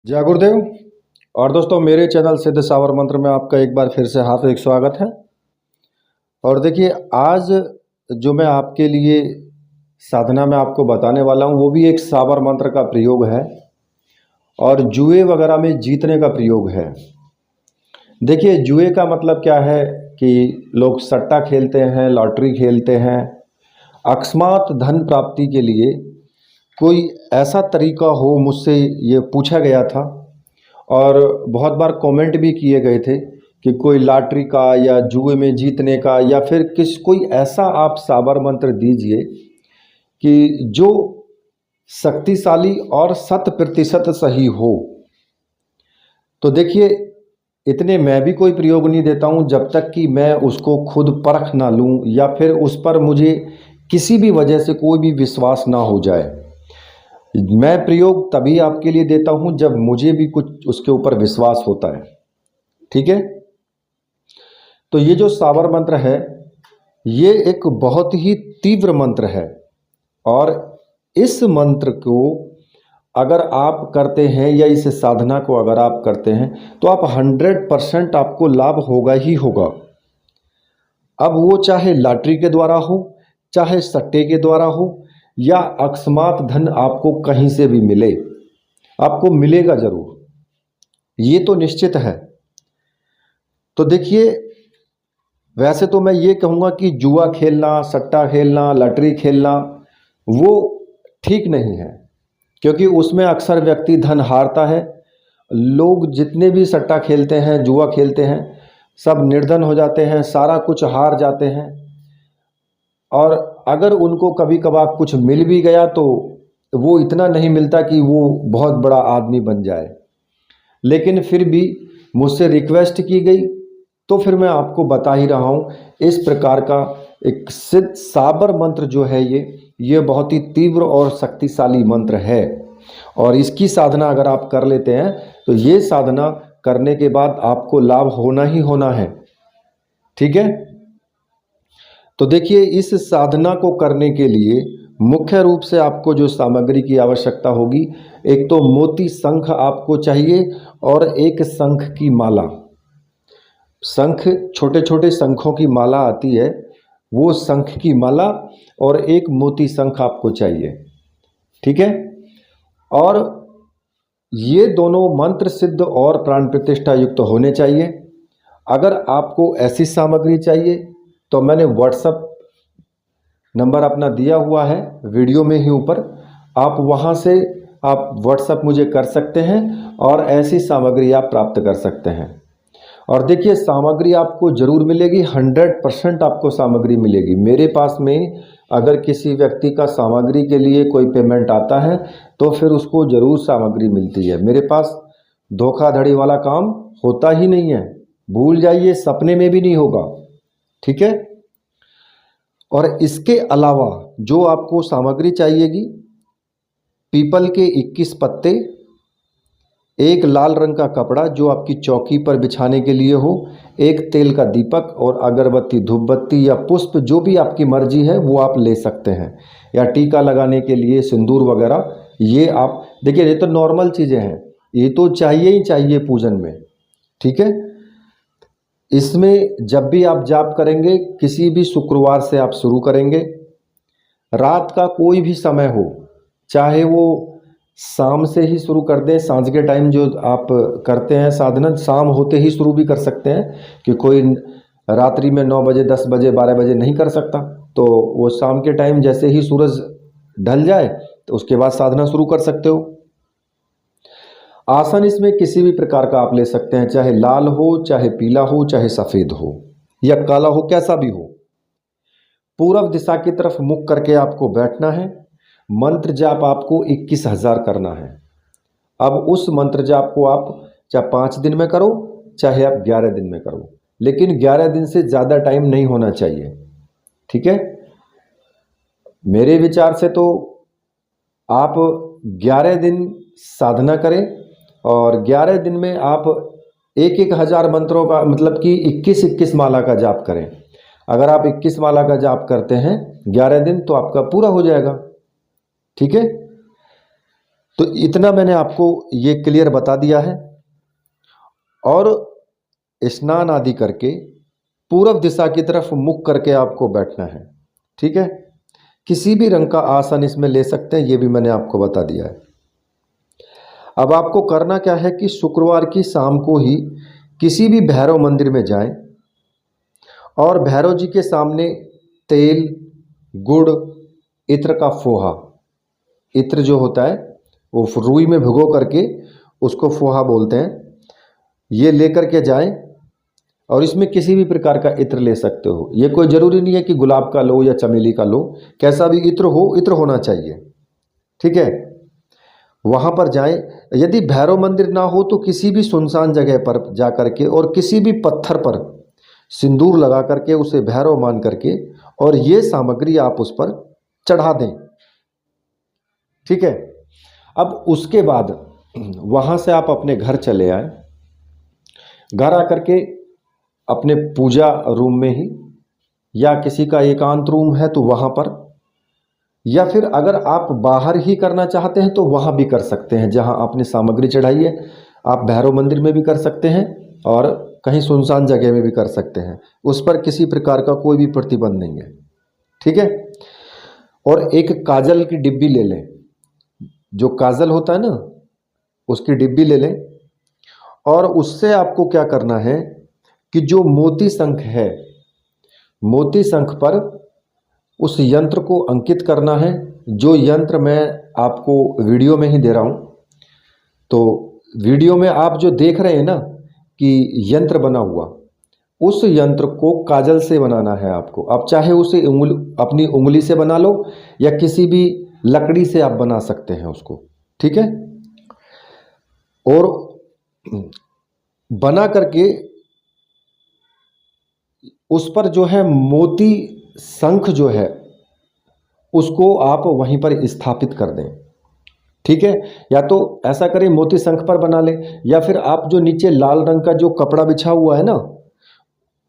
जय गुरुदेव। और दोस्तों, मेरे चैनल सिद्ध सावर मंत्र में आपका एक बार फिर से हार्दिक स्वागत है। और देखिए, आज जो मैं आपके लिए साधना में आपको बताने वाला हूँ वो भी एक सावर मंत्र का प्रयोग है और जुए वगैरह में जीतने का प्रयोग है। देखिए, जुए का मतलब क्या है कि लोग सट्टा खेलते हैं, लॉटरी खेलते हैं, अकस्मात धन प्राप्ति के लिए कोई ऐसा तरीका हो, मुझसे ये पूछा गया था और बहुत बार कमेंट भी किए गए थे कि कोई लॉटरी का या जुए में जीतने का या फिर कोई ऐसा आप साबर मंत्र दीजिए कि जो शक्तिशाली और 100% सही हो। तो देखिए, इतने मैं भी कोई प्रयोग नहीं देता हूँ जब तक कि मैं उसको खुद परख ना लूँ या फिर उस पर मुझे किसी भी वजह से कोई भी विश्वास ना हो जाए। मैं प्रयोग तभी आपके लिए देता हूं जब मुझे भी कुछ उसके ऊपर विश्वास होता है। ठीक है, तो ये जो सावर मंत्र है ये एक बहुत ही तीव्र मंत्र है और इस मंत्र को अगर आप करते हैं या इस साधना को अगर आप करते हैं तो आप 100% आपको लाभ होगा ही होगा। अब वो चाहे लॉटरी के द्वारा हो, चाहे सट्टे के द्वारा हो या अकस्मात धन आपको कहीं से भी मिले, आपको मिलेगा जरूर, ये तो निश्चित है। तो देखिए, वैसे तो मैं ये कहूँगा कि जुआ खेलना, सट्टा खेलना, लॉटरी खेलना वो ठीक नहीं है, क्योंकि उसमें अक्सर व्यक्ति धन हारता है। लोग जितने भी सट्टा खेलते हैं, जुआ खेलते हैं, सब निर्धन हो जाते हैं, सारा कुछ हार जाते हैं। और अगर उनको कभी कभार कुछ मिल भी गया तो वो इतना नहीं मिलता कि वो बहुत बड़ा आदमी बन जाए। लेकिन फिर भी मुझसे रिक्वेस्ट की गई तो फिर मैं आपको बता ही रहा हूँ। इस प्रकार का एक सिद्ध साबर मंत्र जो है ये बहुत ही तीव्र और शक्तिशाली मंत्र है और इसकी साधना अगर आप कर लेते हैं तो ये साधना करने के बाद आपको लाभ होना ही होना है। ठीक है, तो देखिए, इस साधना को करने के लिए मुख्य रूप से आपको जो सामग्री की आवश्यकता होगी, एक तो मोती शंख आपको चाहिए और एक शंख की माला। शंख, छोटे छोटे शंखों की माला आती है, वो शंख की माला और एक मोती शंख आपको चाहिए। ठीक है, और ये दोनों मंत्र सिद्ध और प्राण प्रतिष्ठा युक्त होने चाहिए। अगर आपको ऐसी सामग्री चाहिए तो मैंने व्हाट्सएप नंबर अपना दिया हुआ है वीडियो में ही ऊपर, आप वहां से आप व्हाट्सएप मुझे कर सकते हैं और ऐसी सामग्री आप प्राप्त कर सकते हैं। और देखिए, सामग्री आपको जरूर मिलेगी, 100% आपको सामग्री मिलेगी। मेरे पास में अगर किसी व्यक्ति का सामग्री के लिए कोई पेमेंट आता है तो फिर उसको जरूर सामग्री मिलती है। मेरे पास धोखाधड़ी वाला काम होता ही नहीं है, भूल जाइए, सपने में भी नहीं होगा। ठीक है, और इसके अलावा जो आपको सामग्री चाहिएगी, पीपल के 21 पत्ते, एक लाल रंग का कपड़ा जो आपकी चौकी पर बिछाने के लिए हो, एक तेल का दीपक और अगरबत्ती, धूपबत्ती या पुष्प जो भी आपकी मर्जी है वो आप ले सकते हैं, या टीका लगाने के लिए सिंदूर वगैरह, ये आप देखिए, ये तो नॉर्मल चीज़ें हैं, ये तो चाहिए ही चाहिए पूजन में। ठीक है, इसमें जब भी आप जाप करेंगे, किसी भी शुक्रवार से आप शुरू करेंगे, रात का कोई भी समय हो, चाहे वो शाम से ही शुरू कर दें, सांझ के टाइम जो आप करते हैं साधना, शाम होते ही शुरू भी कर सकते हैं कि कोई रात्रि में 9 बजे, 10 बजे, 12 बजे नहीं कर सकता, तो वो शाम के टाइम जैसे ही सूरज ढल जाए तो उसके बाद साधना शुरू कर सकते हो। आसन इसमें किसी भी प्रकार का आप ले सकते हैं, चाहे लाल हो, चाहे पीला हो, चाहे सफ़ेद हो या काला हो, कैसा भी हो। पूर्व दिशा की तरफ मुख करके आपको बैठना है। मंत्र जाप आपको 21,000 करना है। अब उस मंत्र जाप को आप चाहे 5 दिन में करो, चाहे आप 11 दिन में करो, लेकिन 11 दिन से ज़्यादा टाइम नहीं होना चाहिए। ठीक है, मेरे विचार से तो आप 11 दिन साधना करें और 11 दिन में आप 1,000 मंत्रों का, मतलब कि 21 माला का जाप करें। अगर आप 21 माला का जाप करते हैं 11 दिन तो आपका पूरा हो जाएगा। ठीक है, तो इतना मैंने आपको ये क्लियर बता दिया है। और स्नान आदि करके पूर्व दिशा की तरफ मुख करके आपको बैठना है। ठीक है, किसी भी रंग का आसन इसमें ले सकते हैं, ये भी मैंने आपको बता दिया है। अब आपको करना क्या है कि शुक्रवार की शाम को ही किसी भी भैरव मंदिर में जाएं और भैरव जी के सामने तेल, गुड़, इत्र का फोहा, इत्र जो होता है वो रुई में भिगो करके उसको फोहा बोलते हैं, ये लेकर के जाएं। और इसमें किसी भी प्रकार का इत्र ले सकते हो, ये कोई ज़रूरी नहीं है कि गुलाब का लो या चमेली का लो, कैसा भी इत्र हो, इत्र होना चाहिए। ठीक है, वहाँ पर जाएं। यदि भैरव मंदिर ना हो तो किसी भी सुनसान जगह पर जा करके और किसी भी पत्थर पर सिंदूर लगा करके उसे भैरव मान करके और ये सामग्री आप उस पर चढ़ा दें। ठीक है, अब उसके बाद वहाँ से आप अपने घर चले आए। घर आकर के अपने पूजा रूम में ही या किसी का एकांत रूम है तो वहाँ पर, या फिर अगर आप बाहर ही करना चाहते हैं तो वहाँ भी कर सकते हैं। जहाँ आपने सामग्री चढ़ाई है आप भैरव मंदिर में भी कर सकते हैं और कहीं सुनसान जगह में भी कर सकते हैं, उस पर किसी प्रकार का कोई भी प्रतिबंध नहीं है। ठीक है, और एक काजल की डिब्बी ले लें, जो काजल होता है ना उसकी डिब्बी ले लें। और उससे आपको क्या करना है कि जो मोती शंख है, मोती शंख पर उस यंत्र को अंकित करना है। जो यंत्र मैं आपको वीडियो में ही दे रहा हूँ, तो वीडियो में आप जो देख रहे हैं ना कि यंत्र बना हुआ, उस यंत्र को काजल से बनाना है आपको। आप चाहे उसे अपनी उंगली से बना लो या किसी भी लकड़ी से आप बना सकते हैं उसको। ठीक है, और बना करके उस पर जो है मोती शंख जो है उसको आप वहीं पर स्थापित कर दें। ठीक है, या तो ऐसा करें मोती शंख पर बना लें, या फिर आप जो नीचे लाल रंग का जो कपड़ा बिछा हुआ है ना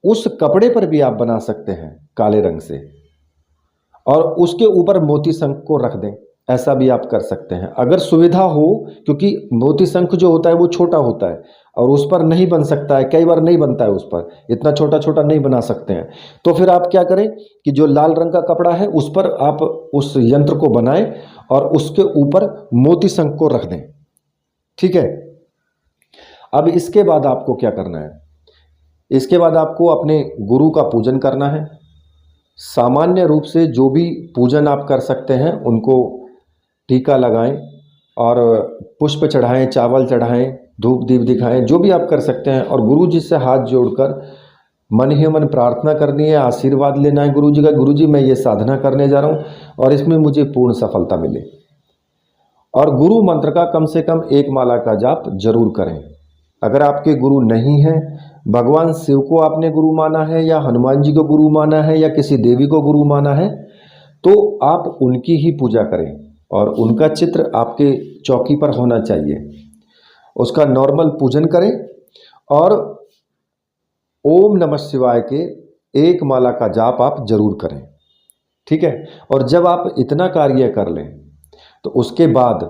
उस कपड़े पर भी आप बना सकते हैं काले रंग से, और उसके ऊपर मोती शंख को रख दें। ऐसा भी आप कर सकते हैं अगर सुविधा हो, क्योंकि मोती शंख जो होता है वो छोटा होता है और उस पर नहीं बन सकता है, कई बार नहीं बनता है, उस पर इतना छोटा छोटा नहीं बना सकते हैं। तो फिर आप क्या करें कि जो लाल रंग का कपड़ा है उस पर आप उस यंत्र को बनाएं और उसके ऊपर मोती शंख को रख दें। ठीक है, अब इसके बाद आपको क्या करना है, इसके बाद आपको अपने गुरु का पूजन करना है। सामान्य रूप से जो भी पूजन आप कर सकते हैं उनको टीका लगाएं और पुष्प चढ़ाएं, चावल चढ़ाएं, धूप दीप दिखाएं, जो भी आप कर सकते हैं। और गुरु जी से हाथ जोड़कर मन ही मन प्रार्थना करनी है, आशीर्वाद लेना है गुरु जी का। गुरु जी मैं ये साधना करने जा रहा हूँ और इसमें मुझे पूर्ण सफलता मिले। और गुरु मंत्र का कम से कम 1 माला का जाप जरूर करें। अगर आपके गुरु नहीं हैं, भगवान शिव को आपने गुरु माना है या हनुमान जी को गुरु माना है या किसी देवी को गुरु माना है, तो आप उनकी ही पूजा करें और उनका चित्र आपके चौकी पर होना चाहिए। उसका नॉर्मल पूजन करें और ओम नमः शिवाय के 1 माला का जाप आप जरूर करें। ठीक है, और जब आप इतना कार्य कर लें तो उसके बाद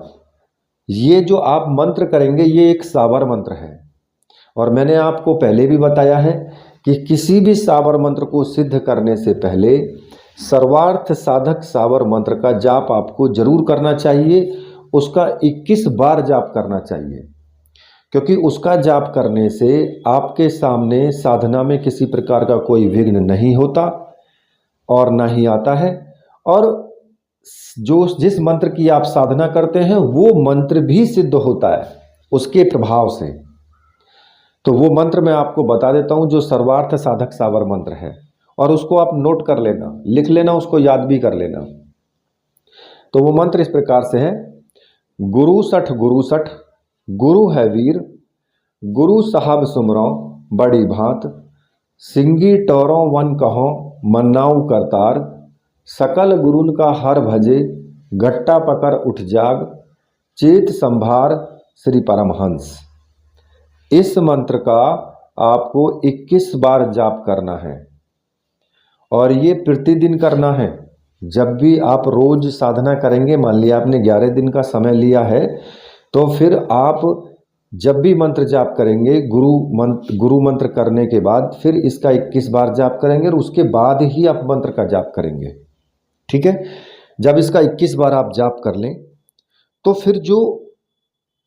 ये जो आप मंत्र करेंगे ये एक सावर मंत्र है। और मैंने आपको पहले भी बताया है कि किसी भी सावर मंत्र को सिद्ध करने से पहले सर्वार्थ साधक सावर मंत्र का जाप आपको जरूर करना चाहिए। उसका 21 बार जाप करना चाहिए, क्योंकि उसका जाप करने से आपके सामने साधना में किसी प्रकार का कोई विघ्न नहीं होता और ना ही आता है। और जो जिस मंत्र की आप साधना करते हैं वो मंत्र भी सिद्ध होता है उसके प्रभाव से। तो वो मंत्र मैं आपको बता देता हूं जो सर्वार्थ साधक सावर मंत्र है, और उसको आप नोट कर लेना, लिख लेना, उसको याद भी कर लेना। तो वो मंत्र इस प्रकार से है: गुरु सठ गुरु है वीर, गुरु साहब सुमरो बड़ी भांत, सिंगी टोरों वन कहो मन्नाऊ करतार, सकल गुरुन का हर भजे गट्टा पकड़ उठ जाग, चेत संभार श्री परमहंस। इस मंत्र का आपको 21 बार जाप करना है और ये प्रतिदिन करना है। जब भी आप रोज साधना करेंगे, मान लिया आपने 11 दिन का समय लिया है, तो फिर आप जब भी मंत्र जाप करेंगे, गुरु मंत्र करने के बाद फिर इसका 21 बार जाप करेंगे और उसके बाद ही आप मंत्र का जाप करेंगे। ठीक है। जब इसका 21 बार आप जाप कर लें तो फिर जो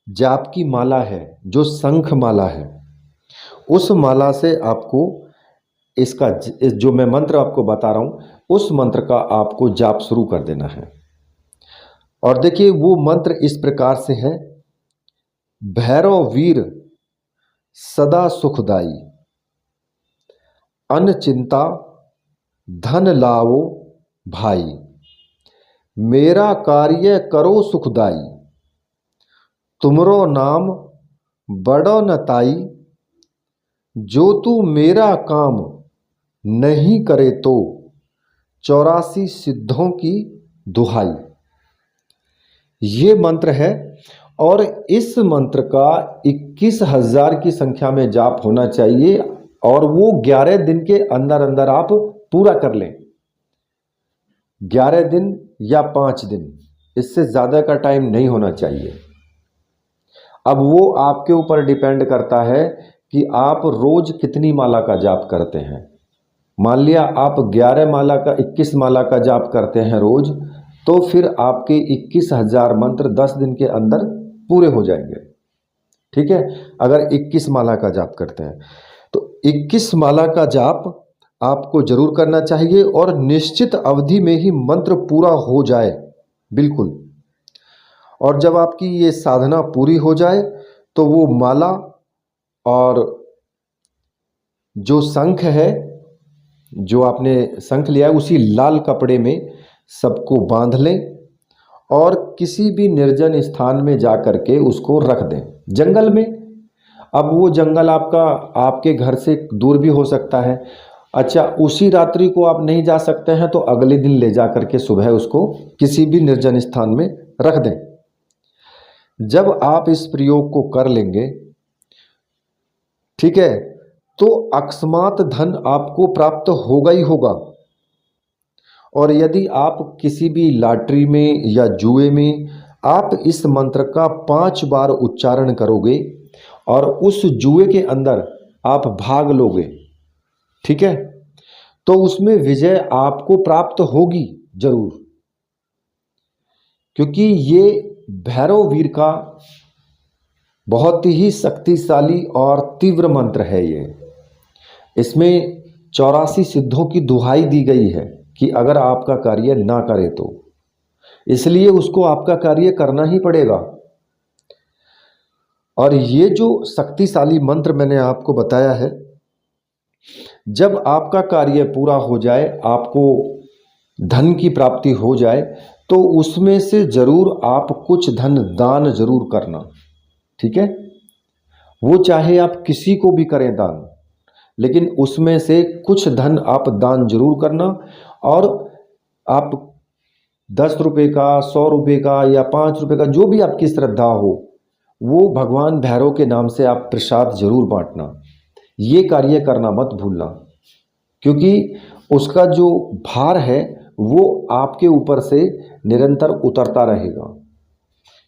जाप की माला है, जो शंख माला है, उस माला से आपको इसका जो मैं मंत्र आपको बता रहा हूं, उस मंत्र का आपको जाप शुरू कर देना है। और देखिए वो मंत्र इस प्रकार से है, भैरव वीर सदा सुखदाई, अन्न चिंता धन लाओ भाई, मेरा कार्य करो सुखदाई, तुमरो नाम बड़ो न ताई, जो तू मेरा काम नहीं करे तो 84 सिद्धों की दुहाई। ये मंत्र है और इस मंत्र का 21,000 की संख्या में जाप होना चाहिए और वो 11 दिन के अंदर अंदर आप पूरा कर लें। 11 दिन या 5 दिन, इससे ज़्यादा का टाइम नहीं होना चाहिए। अब वो आपके ऊपर डिपेंड करता है कि आप रोज कितनी माला का जाप करते हैं। मान लिया आप 11 माला का 21 माला का जाप करते हैं रोज, तो फिर आपके 21,000 मंत्र 10 दिन के अंदर पूरे हो जाएंगे। ठीक है। अगर 21 माला का जाप करते हैं तो 21 माला का जाप आपको जरूर करना चाहिए और निश्चित अवधि में ही मंत्र पूरा हो जाए, बिल्कुल। और जब आपकी ये साधना पूरी हो जाए तो वो माला और जो शंख है, जो आपने शंख लिया है, उसी लाल कपड़े में सबको बांध लें और किसी भी निर्जन स्थान में जा कर के उसको रख दें, जंगल में। अब वो जंगल आपके घर से दूर भी हो सकता है। अच्छा, उसी रात्रि को आप नहीं जा सकते हैं तो अगले दिन ले जा कर के सुबह उसको किसी भी निर्जन स्थान में रख दें। जब आप इस प्रयोग को कर लेंगे, ठीक है, तो अकस्मात धन आपको प्राप्त होगा ही होगा। और यदि आप किसी भी लॉटरी में या जुए में आप इस मंत्र का 5 बार उच्चारण करोगे और उस जुए के अंदर आप भाग लोगे, ठीक है, तो उसमें विजय आपको प्राप्त होगी जरूर, क्योंकि ये भैरव वीर का बहुत ही शक्तिशाली और तीव्र मंत्र है। ये इसमें 84 सिद्धों की दुहाई दी गई है कि अगर आपका कार्य ना करे तो, इसलिए उसको आपका कार्य करना ही पड़ेगा। और ये जो शक्तिशाली मंत्र मैंने आपको बताया है, जब आपका कार्य पूरा हो जाए, आपको धन की प्राप्ति हो जाए, तो उसमें से जरूर आप कुछ धन दान जरूर करना। ठीक है। वो चाहे आप किसी को भी करें दान, लेकिन उसमें से कुछ धन आप दान जरूर करना। और आप 10 रुपये का, 100 रुपये का या 5 रुपये का, जो भी आपकी श्रद्धा हो, वो भगवान भैरव के नाम से आप प्रसाद जरूर बांटना। ये कार्य करना मत भूलना, क्योंकि उसका जो भार है वो आपके ऊपर से निरंतर उतरता रहेगा,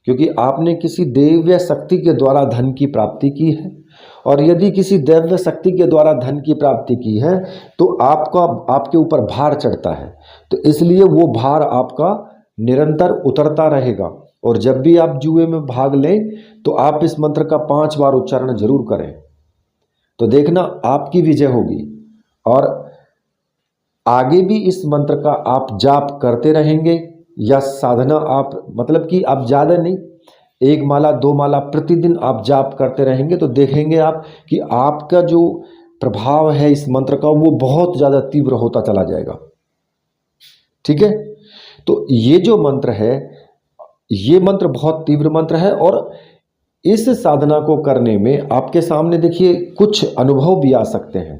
क्योंकि आपने किसी दैवीय शक्ति के द्वारा धन की प्राप्ति की है। और यदि किसी दैवीय शक्ति के द्वारा धन की प्राप्ति की है तो आपके ऊपर भार चढ़ता है, तो इसलिए वो भार आपका निरंतर उतरता रहेगा। और जब भी आप जुए में भाग लें तो आप इस मंत्र का 5 बार उच्चारण जरूर करें, तो देखना आपकी विजय होगी। और आगे भी इस मंत्र का आप जाप करते रहेंगे या साधना आप, मतलब कि आप ज़्यादा नहीं, 1 माला 2 माला प्रतिदिन आप जाप करते रहेंगे, तो देखेंगे आप कि आपका जो प्रभाव है इस मंत्र का वो बहुत ज़्यादा तीव्र होता चला जाएगा। ठीक है। तो ये जो मंत्र है, ये मंत्र बहुत तीव्र मंत्र है। और इस साधना को करने में आपके सामने देखिए कुछ अनुभव भी आ सकते हैं,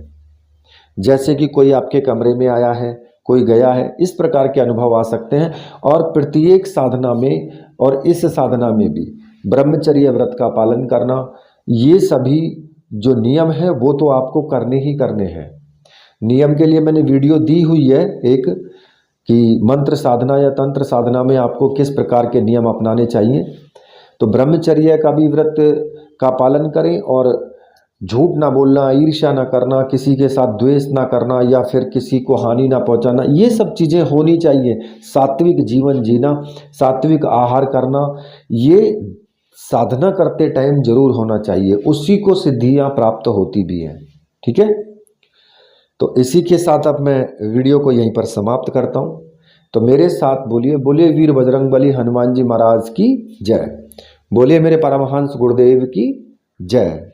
जैसे कि कोई आपके कमरे में आया है, कोई गया है, इस प्रकार के अनुभव आ सकते हैं। और प्रत्येक साधना में और इस साधना में भी ब्रह्मचर्य व्रत का पालन करना, ये सभी जो नियम है वो तो आपको करने ही करने हैं। नियम के लिए मैंने वीडियो दी हुई है एक, कि मंत्र साधना या तंत्र साधना में आपको किस प्रकार के नियम अपनाने चाहिए। तो ब्रह्मचर्य का भी व्रत का पालन करें और झूठ ना बोलना, ईर्ष्या ना करना, किसी के साथ द्वेष ना करना या फिर किसी को हानि ना पहुंचाना, ये सब चीज़ें होनी चाहिए। सात्विक जीवन जीना, सात्विक आहार करना, ये साधना करते टाइम जरूर होना चाहिए, उसी को सिद्धियां प्राप्त होती भी हैं। ठीक है, तो इसी के साथ अब मैं वीडियो को यहीं पर समाप्त करता हूं। तो मेरे साथ बोलिए, बोलिए वीर बजरंगबली हनुमान जी महाराज की जय, बोलिए मेरे परमहंस गुरुदेव की जय।